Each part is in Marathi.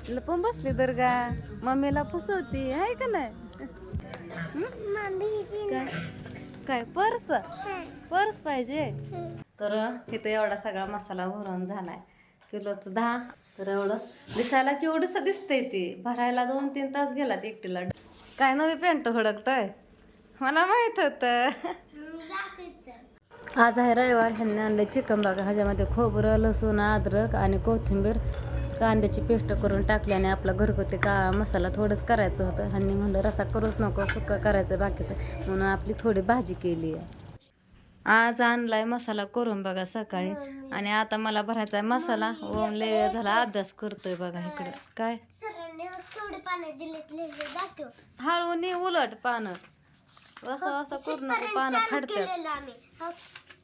लपून बसली दुर्गा, मम्मीला फसवती आहे का नाही? काय काय पर्स पर्स पाहिजे? तर इथं एवढा सगळा मसाला भरून झालाय, किलोचं 10. तर एवढं दिसायला केवढंसं दिसतंय, ते भरायला 2-3 तास गेलात एकटीला. काय नवी पॅन्ट हुडकताय? मला माहित होतं. आज आहे रविवार. ह्यांनी आणलं चिकन बघा. ह्याच्यामध्ये खोबरं, लसूण, अद्रक आणि कोथिंबीर, कांद्याची पेस्ट करून टाकली आणि आपला घरगुती काळा मसाला थोडंच करायचं होतं. ह्यांनी म्हणलं रसा करूच नको, सुक्का करायचं बाकीचं, म्हणून आपली थोडी भाजी केली आहे. आज आणलाय मसाला करून बघा सकाळी, आणि आता मला भरायचा आहे मसाला. ओम लय झाला अभ्यास करतोय बघा इकडे. काय हळूनी उलट पानं, असं असं करू नको, पानं फाडतात.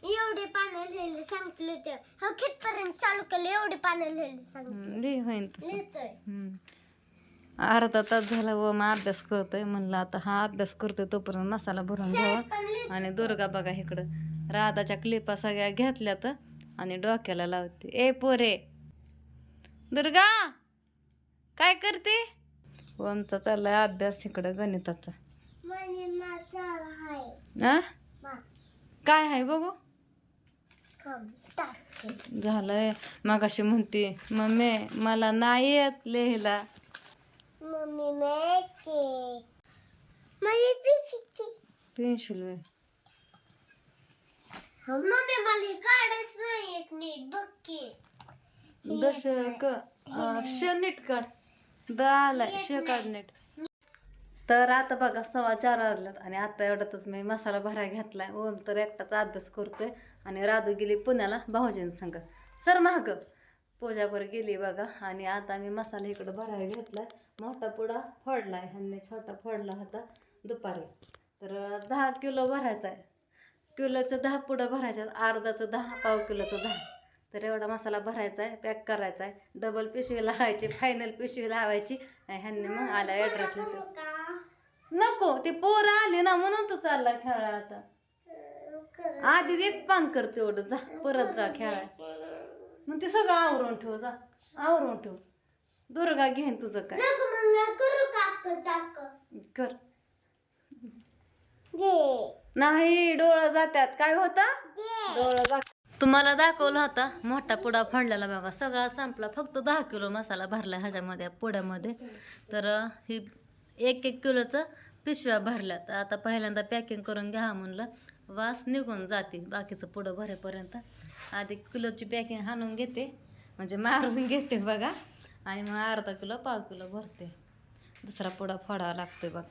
एवढे पानं लिहिले सांगितले होते, हो कितपर्यंत चालू केलं, एवढे पानं लिहिले सांगितले. लिह होईन तसं. अर्धा तास झाला व मग अभ्यास करतोय. म्हणलं आता हा अभ्यास करतोय तोपर्यंत मसाला भरून घ्यावा. आणि दुर्गा बघा इकडं राधाच्या क्लिपा सगळ्या घेतल्यात आणि डोक्याला लावते. ए पोरे, दुर्गा काय करते? ओमचा चाललाय अभ्यास इकडं गणिताचा. काय आहे बघू? झालंय. मगाशी म्हणते मम्मी मला नाही येत लिहायला. पेन्सिल दशक नीट काढ, आलाय श काढ नीट. तर आता बघा 4:15 वाजल्यात आणि आता एवढ्यातच मी मसाला भरायला घेतलाय. ओम तर एकटाचा अभ्यास करतोय आणि राधू गेली पुण्याला भाऊजींना सांग. सर महाग पूजावर गेली बघा. आणि आता मी मसाला इकडं भरायला घेतलाय. मोठा पुडा फोडलाय, ह्यांनी छोटा फोडला होता दुपारी. तर 10 किलो भरायचा आहे. किलोचं 10 पुडं भरायचं, अर्धाचं 10, पाव किलोचं 10. तर एवढा मसाला भरायचा आहे, पॅक करायचा आहे. डबल पिशवी लावायची, फायनल पिशवी लावायची. ह्यांनी मग आला ॲड्रेस लिहितो. नको, ती पोरं आली ना म्हणून तू चालला खेळा. आता आधी एक पान कर तेवढं, जा परत जा खेळाय. मग ते सगळं आवरून ठेव, जा आवरून ठेव. दुर्गा घेईन तुझं काय कर. नाही डोळं जात्यात. काय होतं? डोळं जात. तुम्हाला दाखवला होता मोठा पुडा फोडलेला बघा, सगळा संपला. फक्त 10 किलो मसाला भरला ह्याच्यामध्ये पुड्यामध्ये. तर ही 1-1 किलोचं पिशव्या भरल्या. तर आता पहिल्यांदा पॅकिंग करून घ्या म्हणलं, वास निघून जाते बाकीचं पुडं भरेपर्यंत. आधी किलोची पॅकिंग हाणून घेते, म्हणजे मारून घेते बघा, आणि मग अर्धा किलो पाव किलो भरते. दुसरा पुडा फोडावा लागतोय बघा.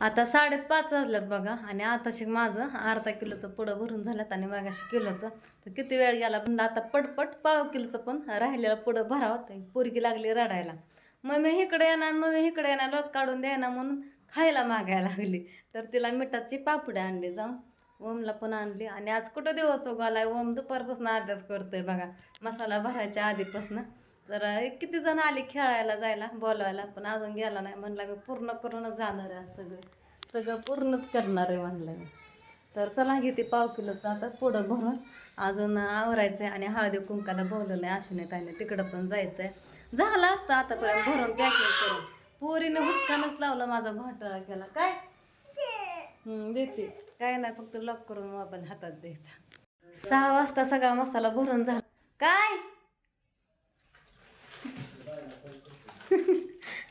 आता 5:30 वाजल्यात बघा, आणि आताशी माझं अर्धा किलोचं पुडं भरून झाल्यात आणि मगाशी किलोचं. तर किती वेळ गेला. पण आता पटपट पाव किलोचं पण राहिलेलं पुडं भरावं. पोरगी लागली रडायला, मम्मी इकडे येणार, मम्मी इकडे येणार, लोक काढून द्यायना म्हणून खायला मागायला लागली. तर तिला मिठाची पापड्या आणली जाऊन, ओमला पण आणली. आणि आज कुठं दिवस उगालाय, ओम दुपारपासून अभ्यास करतोय बघा मसाला भरायच्या आधीपासून. तर किती जण आली खेळायला जायला बोलवायला, पण अजून गेला नाही. म्हणला मी पूर्ण करूनच जाणार आहे, सगळं पूर्णच करणार आहे म्हणलं मी. तर चला घेते पाव किलोचं आता पुढं भरून. अजून आवरायचं आहे आणि हळदी कुंकाला बोलवलं आहे आशिनेताईने, तिकडं पण जायचं आहे. झालं असतं आतापर्यंत भरून पॅकिंग करून. पोरीने हुक्कानच लावलं, माझा घोटाळा केला. काय देते काय नाही, फक्त लॉक करून मोबाईल हातात द्यायचा. 6 वाजता सगळा मसाला भरून झाला. काय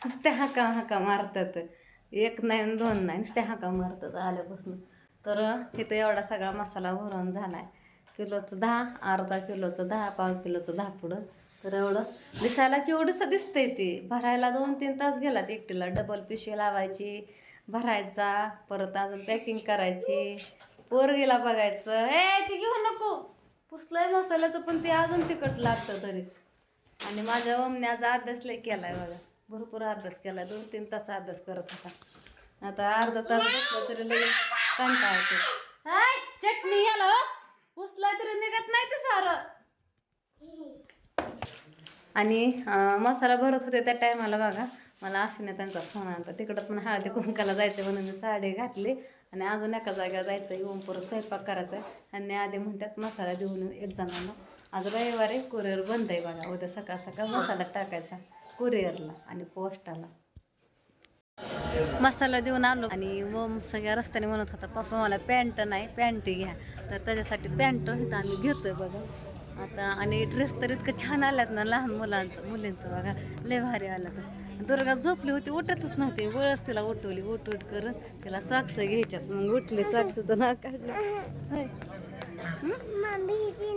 नुसते हाका मारतात, 1 नाही 2 नाही, नुसते हाका मारतात आल्यापासून. तर इथं एवढा सगळा मसाला भरून झालाय. किलोचं 10, अर्धा किलोचं 10, पाव किलोचं 10 पुडं. तर एवढं दिसायला केवढंसं दिसतंय, ते भरायला 2-3 तास गेलात एकटीला. डबल पिशवी लावायची, भरायचा, परत अजून पॅकिंग करायची, पोरगीला बघायचं. ती घेऊ नको, पुसलंय मसाल्याचं पण ते अजून तिखट लागतं तरी. आणि माझ्या ओमने आज अभ्यास लय केलाय बघा, भरपूर अभ्यास केलाय. 2-3 तास अभ्यास करत होता. आता अर्धा तास बसला तरी लगेच कंटाळा येतो. चटणी घ्याला पुसलाय तरी निघत नाही ते सारं. आणि मसाला भरत होते त्या टायमाला बघा मला आशिने त्यांचा फोन आला. तिकडं पण हळदी कुंकाला जायचं म्हणून मी साडी घातली आणि अजून एका जागेवर जायचं आहे. येऊन परत स्वयंपाक करायचा आहे. आणि आधी म्हणतात मसाला देऊन एक जणांना आज रविवारी कुरिअर बंद आहे बघा. उद्या सकाळ सकाळ मसाला टाकायचा कुरिअरला आणि पोस्टाला. मसाला देऊन आलो आणि मग सगळ्या रस्त्याने म्हणत होता पप्पा मला पॅन्ट नाही पॅन्ट घ्या. तर त्याच्यासाठी पॅन्ट इथं आम्ही घेतोय बघा आता. आणि ड्रेस तर इतकं छान आल्यात ना लहान मुलींचं बघा लय भारी आलं. तर दुर्गा झोपली होती उठतच नव्हती. वळच तिला उठवली उठ करून तिला सॉक्स घ्यायच्यात. मग उठली सॉक्सचं नाव काढलं.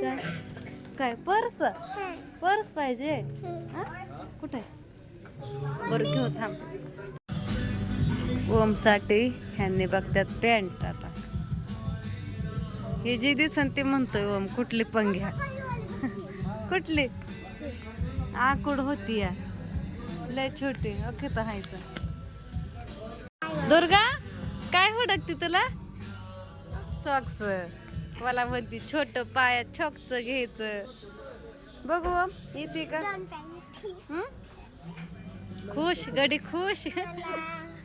काय काय पर्स पर्स पाहिजे कुठे बरं घेऊ थांब. ओमसाठी ह्यांनी बघतात पॅन्ट. आता हे जी दिसन ती म्हणतोय ओम कुठली पण घ्या. कुठली आकुड होती या लय छोटी ओके तर हाय. दुर्गा काय हुडकती तुला सॉक्स. मला म्हणती छोट पायात छोकच घ्यायचं. बघू ओम येते का. खुश गडी खुश.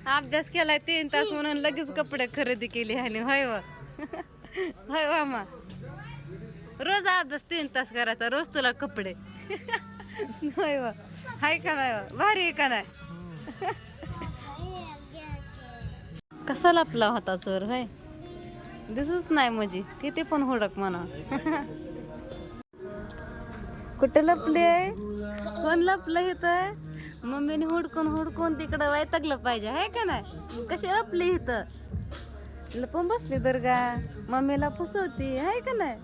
अभ्यास केलाय 3 तास म्हणून लगेच कपडे खरेदी केली आणि होय व होय मामा. रोज अभ्यास 3 तास करायचा रोज तुला कपडे. होय व हाय का नाही व भारी आहे का नाही. कसा लपला होता चोर होय दिसूच नाही म्हणजे किती पण हुडक म्हणा. कुठे लपले कोण लपलं इथं. मम्मीने हुडकून तिकडं वैतागलं पाहिजे आहे का नाही. कशी लपली इथं लपून बसली दुर्गा मम्मीला फसवती आहे का नाही.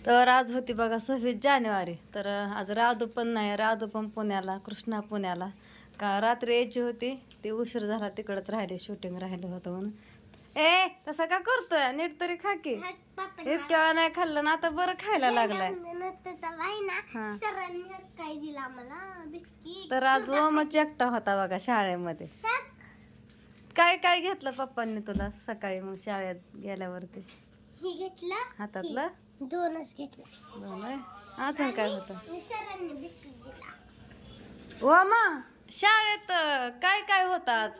तर आज होती बघा 26 जानेवारी. तर आज राधू पण नाही. राधू पण पुण्याला कृष्णा पुण्याला का रात्री यायची होती. ती उशीर झाला तिकडच राहिले शूटिंग राहिलं होतं म्हणून. ए तसं का करतोय नीट तरी खा की. इतक्या वेळा नाही खाल्लं ना आता बरं खायला लागलाय. तर आज ओमच एकटा होता बघा शाळेमध्ये. काय काय घेतलं पप्पांनी तुला सकाळी मग शाळेत गेल्यावरती. हातातलं 2च घेतला. 2 अजून काय होतं. ओमा शाळेत काय काय होतं आज.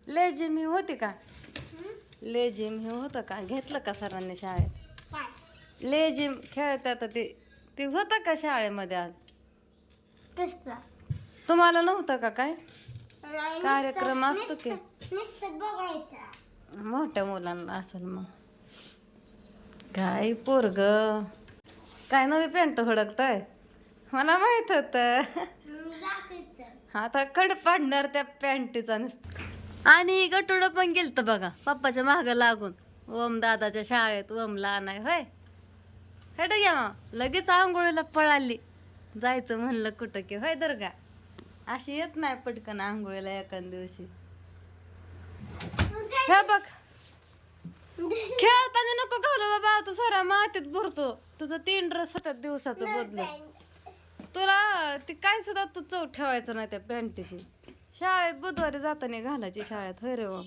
लेझिम ही होती का. लेझिम हे होतं का घेतलं का सरांनी शाळेत. लेझिम खेळतात ते होतं का शाळेमध्ये आज. तुम्हाला नव्हतं का काय कार्यक्रम असतो की. मोठ्या मुलांना असेल मग. काय पोरग काय नवी पॅन्ट हुडकतय मला माहित होत. आता कड पाडणार त्या पॅन्टीचा नुसतं. आणि गटोडं पण गेलत बघा पप्पाच्या मागं लागून ओम दादाच्या शाळेत ओमला आणाय होय. हेट घ्या मग लगेच आंघोळीला पळाली. जायचं म्हणलं कुठं की होय दुर्गा. अशी येत नाही पटकन आंघोळीला एखाद दिवशी. हे बघ खेळताना नको घालू बाबा तू सारा मातीत भरतो. तुझं 3 ड्रेस होतात दिवसाचं बदलून. तुला ती काय सुद्धा तू चव ठेवायचं नाही त्या पॅन्टीची. शाळेत बुधवारी जाताना घालायची शाळेत होय रे व.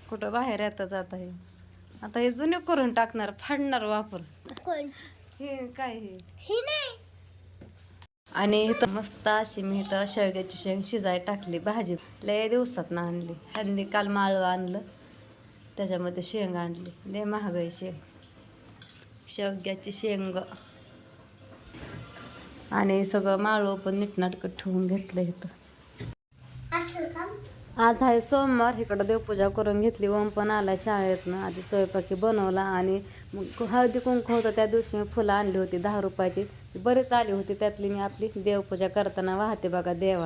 कुठं बाहेर येता जाता हे आता हे जुने करून टाकणार फाडणार वापर. हे काय हे नाही. आणि इथं मस्त अशी मी इथं शेवग्याची शेंग शिजाय टाकली भाजी. लय दिवसात ना आणली. ह्यांनी काल माळव आणलं त्याच्यामध्ये शेंग आणली. लय महाग आहे शेवग्याची शेंग. आणि सगळं माळव पण नीटनाटकं ठेवून घेतलं इथं. आज आहे सोमवार. इकडं देवपूजा करून घेतली. ओम पण आला शाळेतनं. आधी स्वयंपाकी बनवला आणि मग हळदी कुंकू होतं त्या दिवशी मी फुलं आणली होती 10 रुपयाची. बरीच आली होती त्यातली मी आपली देवपूजा करताना वाहते बघा देवा.